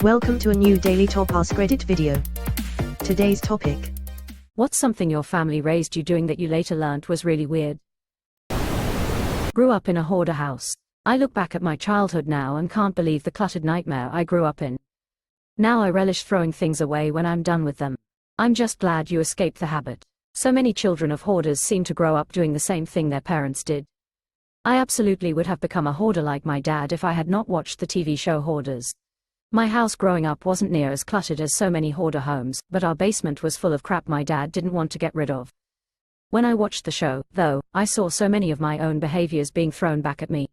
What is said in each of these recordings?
Welcome to a new Daily Top Askreddit video. Today's topic. What's something your family raised you doing that you later learned was really weird? Grew up in a hoarder house. I look back at my childhood now and can't believe the cluttered nightmare I grew up in. Now I relish throwing things away when I'm done with them. I'm just glad you escaped the habit. So many children of hoarders seem to grow up doing the same thing their parents did. I absolutely would have become a hoarder like my dad if I had not watched the TV show Hoarders. My house growing up wasn't near as cluttered as so many hoarder homes, but our basement was full of crap my dad didn't want to get rid of. When I watched the show, though, I saw so many of my own behaviors being thrown back at me.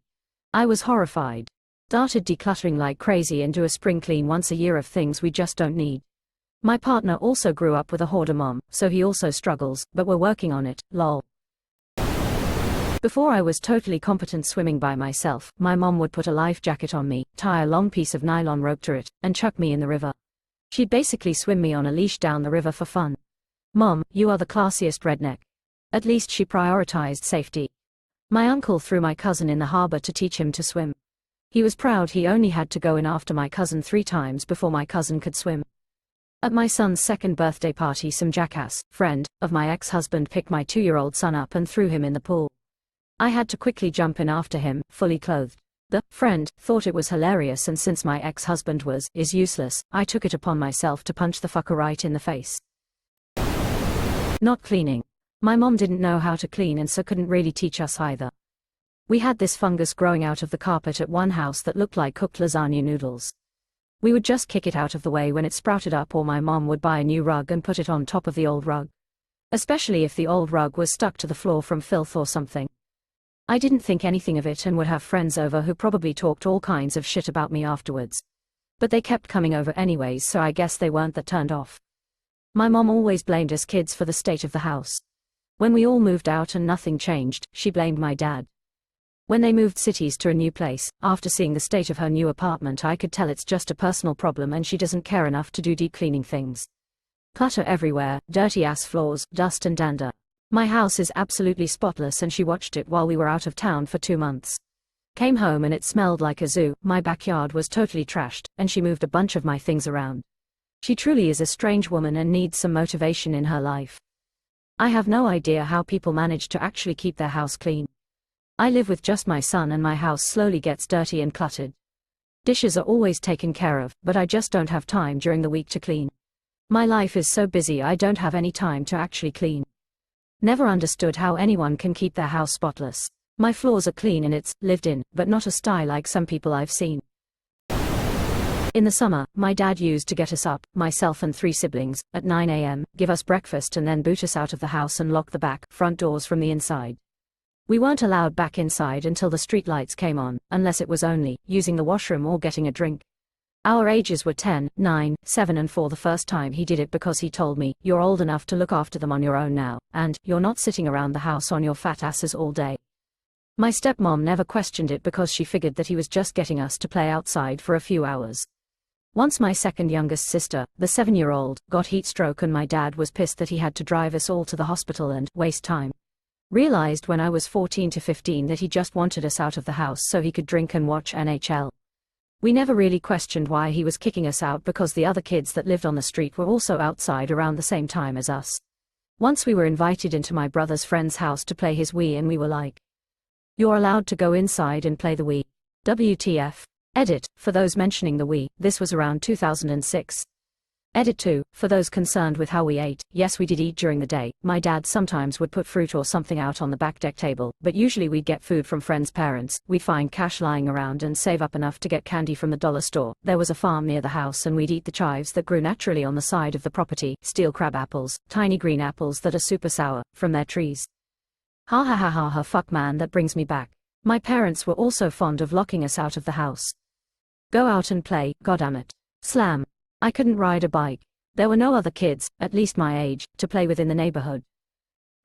I was horrified. Started decluttering like crazy and do a spring clean once a year of things we just don't need. My partner also grew up with a hoarder mom, so he also struggles, but we're working on it, lol. Before I was totally competent swimming by myself, my mom would put a life jacket on me, tie a long piece of nylon rope to it, and chuck me in the river. She'd basically swim me on a leash down the river for fun. Mom, you are the classiest redneck. At least she prioritized safety. My uncle threw my cousin in the harbor to teach him to swim. He was proud he only had to go in after my cousin 3 times before my cousin could swim. At my son's second birthday party, some jackass friend of my ex-husband picked my 2-year-old son up and threw him in the pool. I had to quickly jump in after him, fully clothed. The friend thought it was hilarious, and since my ex-husband is useless, I took it upon myself to punch the fucker right in the face. Not cleaning. My mom didn't know how to clean and so couldn't really teach us either. We had this fungus growing out of the carpet at one house that looked like cooked lasagna noodles. We would just kick it out of the way when it sprouted up, or my mom would buy a new rug and put it on top of the old rug. Especially if the old rug was stuck to the floor from filth or something. I didn't think anything of it and would have friends over who probably talked all kinds of shit about me afterwards. But they kept coming over anyways, so I guess they weren't that turned off. My mom always blamed us kids for the state of the house. When we all moved out and nothing changed, she blamed my dad. When they moved cities to a new place, after seeing the state of her new apartment, I could tell it's just a personal problem and she doesn't care enough to do deep cleaning things. Clutter everywhere, dirty ass floors, dust and dander. My house is absolutely spotless and she watched it while we were out of town for 2 months. Came home and it smelled like a zoo, my backyard was totally trashed, and she moved a bunch of my things around. She truly is a strange woman and needs some motivation in her life. I have no idea how people manage to actually keep their house clean. I live with just my son and my house slowly gets dirty and cluttered. Dishes are always taken care of, but I just don't have time during the week to clean. My life is so busy I don't have any time to actually clean. Never understood how anyone can keep their house spotless. My floors are clean and it's lived in, but not a style like some people I've seen. In the summer, my dad used to get us up, myself and 3 siblings, at 9 a.m., give us breakfast and then boot us out of the house and lock the front doors from the inside. We weren't allowed back inside until the street lights came on, unless it was only using the washroom or getting a drink. Our ages were 10, 9, 7 and 4 the first time he did it, because he told me, "You're old enough to look after them on your own now, and you're not sitting around the house on your fat asses all day." My stepmom never questioned it because she figured that he was just getting us to play outside for a few hours. Once my second youngest sister, the 7-year-old, got heat stroke and my dad was pissed that he had to drive us all to the hospital and waste time. Realized when I was 14 to 15 that he just wanted us out of the house so he could drink and watch NHL. We never really questioned why he was kicking us out because the other kids that lived on the street were also outside around the same time as us. Once we were invited into my brother's friend's house to play his Wii and we were like, "You're allowed to go inside and play the Wii." WTF. Edit, for those mentioning the Wii, this was around 2006. Edit 2, for those concerned with how we ate, yes we did eat during the day. My dad sometimes would put fruit or something out on the back deck table, but usually we'd get food from friends' parents, we'd find cash lying around and save up enough to get candy from the dollar store. There was a farm near the house and we'd eat the chives that grew naturally on the side of the property, steel crab apples, tiny green apples that are super sour, from their trees. Ha ha ha ha ha, fuck man, that brings me back. My parents were also fond of locking us out of the house. Go out and play, goddammit. Slam. I couldn't ride a bike. There were no other kids, at least my age, to play with in the neighborhood.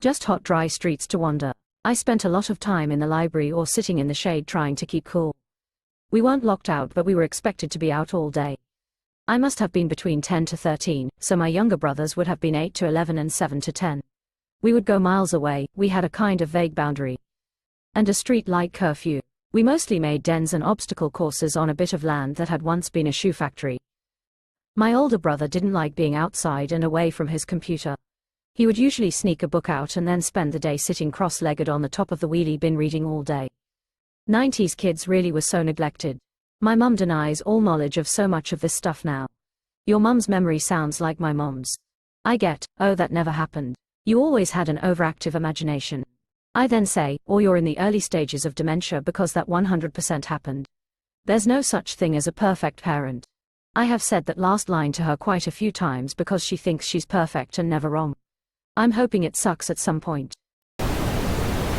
Just hot dry streets to wander. I spent a lot of time in the library or sitting in the shade trying to keep cool. We weren't locked out, but we were expected to be out all day. I must have been between 10 to 13, so my younger brothers would have been 8 to 11 and 7 to 10. We would go miles away, we had a kind of vague boundary. And a street-like curfew. We mostly made dens and obstacle courses on a bit of land that had once been a shoe factory. My older brother didn't like being outside and away from his computer. He would usually sneak a book out and then spend the day sitting cross-legged on the top of the wheelie bin reading all day. 90s kids really were so neglected. My mum denies all knowledge of so much of this stuff now. Your mum's memory sounds like my mom's. I get, oh, that never happened. You always had an overactive imagination. I then say, or you're in the early stages of dementia because that 100% happened. There's no such thing as a perfect parent. I have said that last line to her quite a few times because she thinks she's perfect and never wrong. I'm hoping it sucks at some point.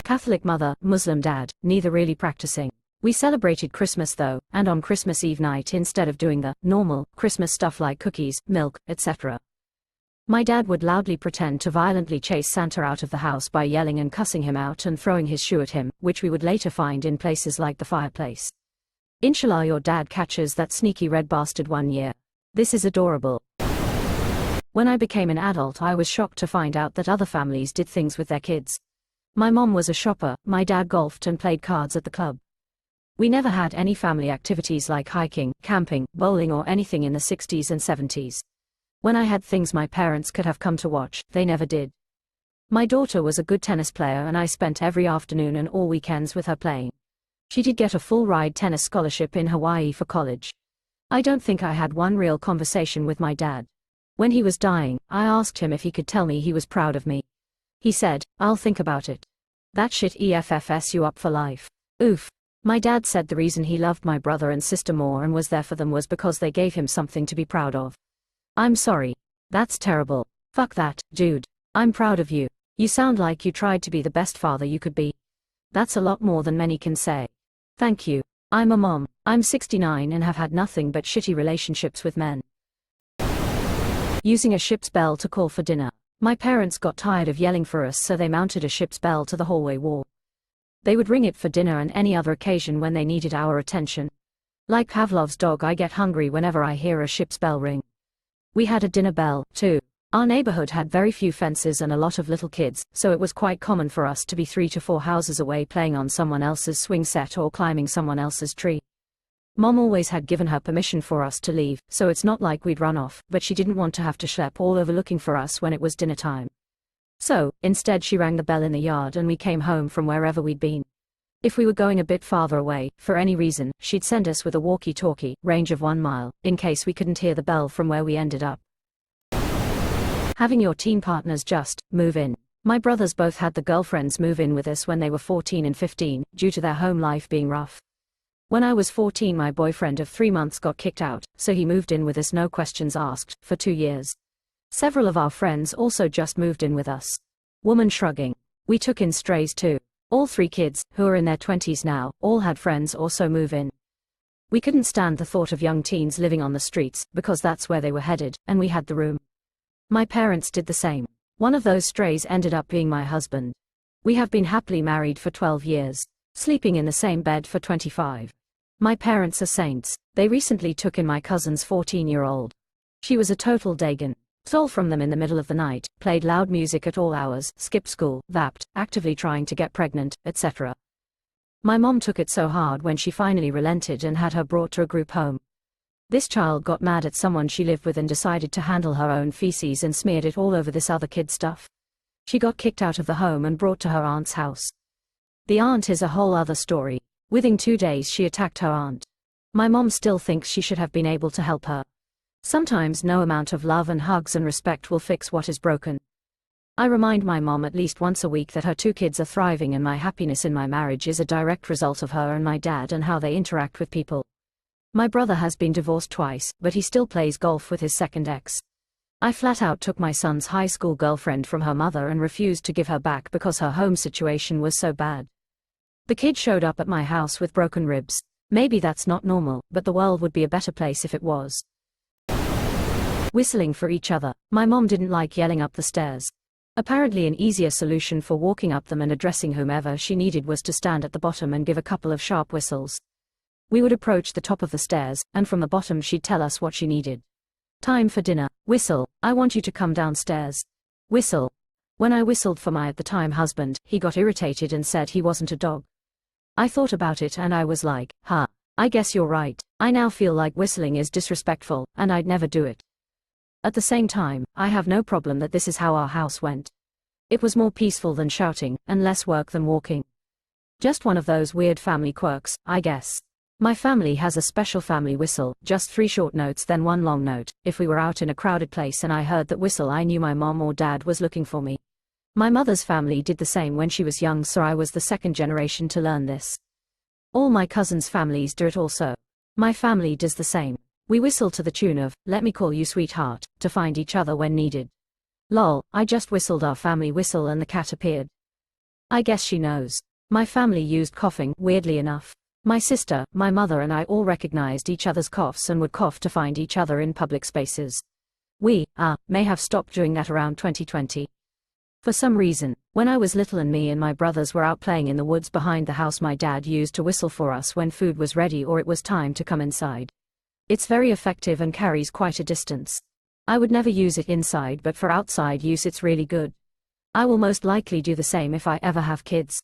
Catholic mother, Muslim dad, neither really practicing. We celebrated Christmas though, and on Christmas Eve night instead of doing the normal Christmas stuff like cookies, milk, etc. My dad would loudly pretend to violently chase Santa out of the house by yelling and cussing him out and throwing his shoe at him, which we would later find in places like the fireplace. Inshallah your dad catches that sneaky red bastard one year. This is adorable. When I became an adult I was shocked to find out that other families did things with their kids. My mom was a shopper, my dad golfed and played cards at the club. We never had any family activities like hiking, camping, bowling or anything in the 60s and 70s. When I had things my parents could have come to watch, they never did. My daughter was a good tennis player and I spent every afternoon and all weekends with her playing. She did get a full-ride tennis scholarship in Hawaii for college. I don't think I had one real conversation with my dad. When he was dying, I asked him if he could tell me he was proud of me. He said, I'll think about it. That shit EFFS you up for life. Oof. My dad said the reason he loved my brother and sister more and was there for them was because they gave him something to be proud of. I'm sorry. That's terrible. Fuck that, dude. I'm proud of you. You sound like you tried to be the best father you could be. That's a lot more than many can say. Thank you. I'm a mom. I'm 69 and have had nothing but shitty relationships with men. Using a ship's bell to call for dinner. My parents got tired of yelling for us so they mounted a ship's bell to the hallway wall. They would ring it for dinner and any other occasion when they needed our attention. Like Pavlov's dog I get hungry whenever I hear a ship's bell ring. We had a dinner bell, too. Our neighborhood had very few fences and a lot of little kids, so it was quite common for us to be 3 to 4 houses away playing on someone else's swing set or climbing someone else's tree. Mom always had given her permission for us to leave, so it's not like we'd run off, but she didn't want to have to schlep all over looking for us when it was dinner time. So, instead she rang the bell in the yard and we came home from wherever we'd been. If we were going a bit farther away, for any reason, she'd send us with a walkie-talkie, range of 1 mile, in case we couldn't hear the bell from where we ended up. Having your teen partners just move in. My brothers both had the girlfriends move in with us when they were 14 and 15, due to their home life being rough. When I was 14 my boyfriend of 3 months got kicked out, so he moved in with us no questions asked, for 2 years. Several of our friends also just moved in with us. Woman shrugging. We took in strays too. All 3 kids, who are in their 20s now, all had friends also move in. We couldn't stand the thought of young teens living on the streets, because that's where they were headed, and we had the room. My parents did the same. One of those strays ended up being my husband. We have been happily married for 12 years, sleeping in the same bed for 25. My parents are saints. They recently took in my cousin's 14-year-old. She was a total Dagon. Stole from them in the middle of the night, played loud music at all hours, skipped school, vapped, actively trying to get pregnant, etc. My mom took it so hard when she finally relented and had her brought to a group home. This child got mad at someone she lived with and decided to handle her own feces and smeared it all over this other kid's stuff. She got kicked out of the home and brought to her aunt's house. The aunt is a whole other story. Within 2 days she attacked her aunt. My mom still thinks she should have been able to help her. Sometimes no amount of love and hugs and respect will fix what is broken. I remind my mom at least once a week that her 2 kids are thriving and my happiness in my marriage is a direct result of her and my dad and how they interact with people. My brother has been divorced twice, but he still plays golf with his second ex. I flat out took my son's high school girlfriend from her mother and refused to give her back because her home situation was so bad. The kid showed up at my house with broken ribs. Maybe that's not normal, but the world would be a better place if it was. Whistling for each other. My mom didn't like yelling up the stairs. Apparently an easier solution for walking up them and addressing whomever she needed was to stand at the bottom and give a couple of sharp whistles. We would approach the top of the stairs, and from the bottom she'd tell us what she needed. Time for dinner. Whistle. I want you to come downstairs. Whistle. When I whistled for my at the time husband, he got irritated and said he wasn't a dog. I thought about it and I was like, I guess you're right. I now feel like whistling is disrespectful, and I'd never do it. At the same time, I have no problem that this is how our house went. It was more peaceful than shouting, and less work than walking. Just one of those weird family quirks, I guess. My family has a special family whistle, just 3 short notes then 1 long note. If we were out in a crowded place and I heard that whistle, I knew my mom or dad was looking for me. My mother's family did the same when she was young, so I was the second generation to learn this. All my cousins' families do it also. My family does the same. We whistle to the tune of, "Let me call you sweetheart," to find each other when needed. Lol, I just whistled our family whistle and the cat appeared. I guess she knows. My family used coughing, weirdly enough. My sister, my mother and I all recognized each other's coughs and would cough to find each other in public spaces. We, may have stopped doing that around 2020. For some reason, when I was little and me and my brothers were out playing in the woods behind the house, my dad used to whistle for us when food was ready or it was time to come inside. It's very effective and carries quite a distance. I would never use it inside, but for outside use it's really good. I will most likely do the same if I ever have kids.